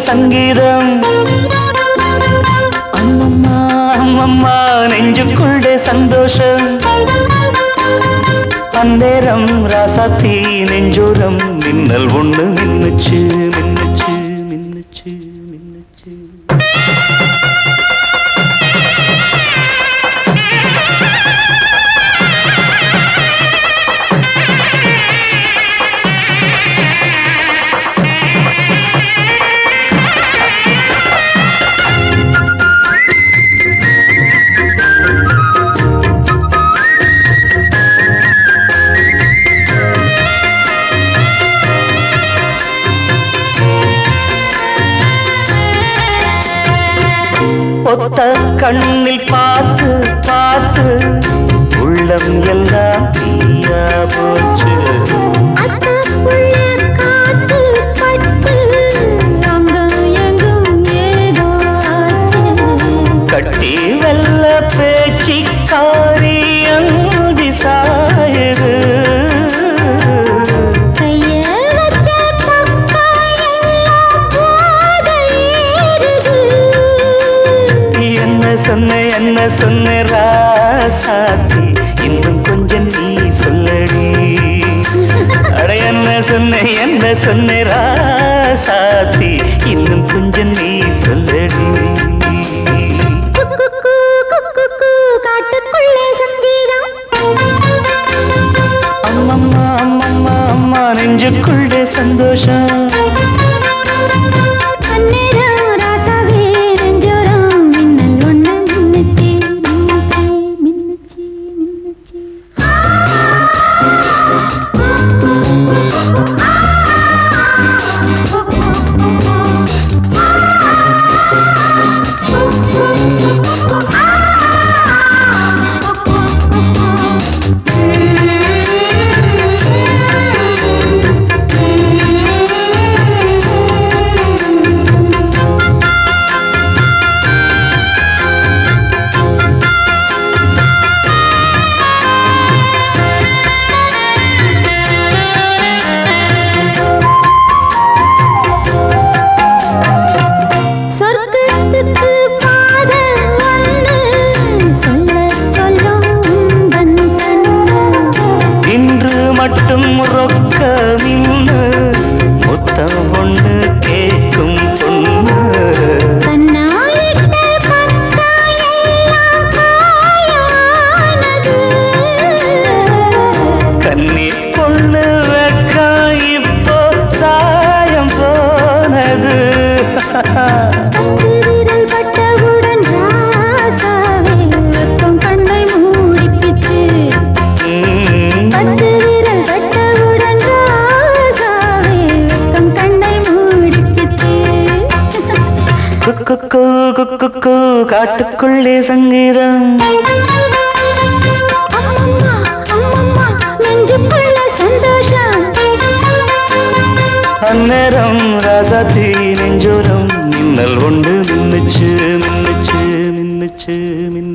சங்கீதம் அம்மம்மா அம்மம்மா நெஞ்சுக்குள்ளே சந்தோஷம் அந்நேரம் ராசாத்தி நெஞ்சோரம் மின்னல் ஒண்ணு மின்னுச்சு மின்னுச்சு மின்னுச்சு மின்னுச்சு ஒத்த கண்ணில் பார்த்து பார்த்து உள்ளம் எல்லாம் தீயா போச்சு கட்டி வெல்ல பேச்சிக்காரி அந்தி சாயுது என்ன சொன்ன ராசாத்தி இன்னும் கொஞ்சம் நீ சொல்லடி அட என்ன சொன்ன ராசாத்தி இன்னும் கொஞ்சம் நீ சொல்லடி காட்டுக்குள்ளே சங்கீதம் அம்மம்மா அம்மம்மா அம்மா நெஞ்சுக்குள்ளே சந்தோஷம் மட்டும் ரொக்க மின்னு முத்தம் ஒண்ணு கேட்கும் பொண்ணு கண்ணி பொண்ணு வெக்க இப்போ சாயம் போனது காட்டுக்குள்ளே சங்கீதம் அந்நேரம் ராசாத்தி நெஞ்சோரம் மின்னல் ஒன்று மின்னுச்சு மின்னுச்சு மின்னுச்சு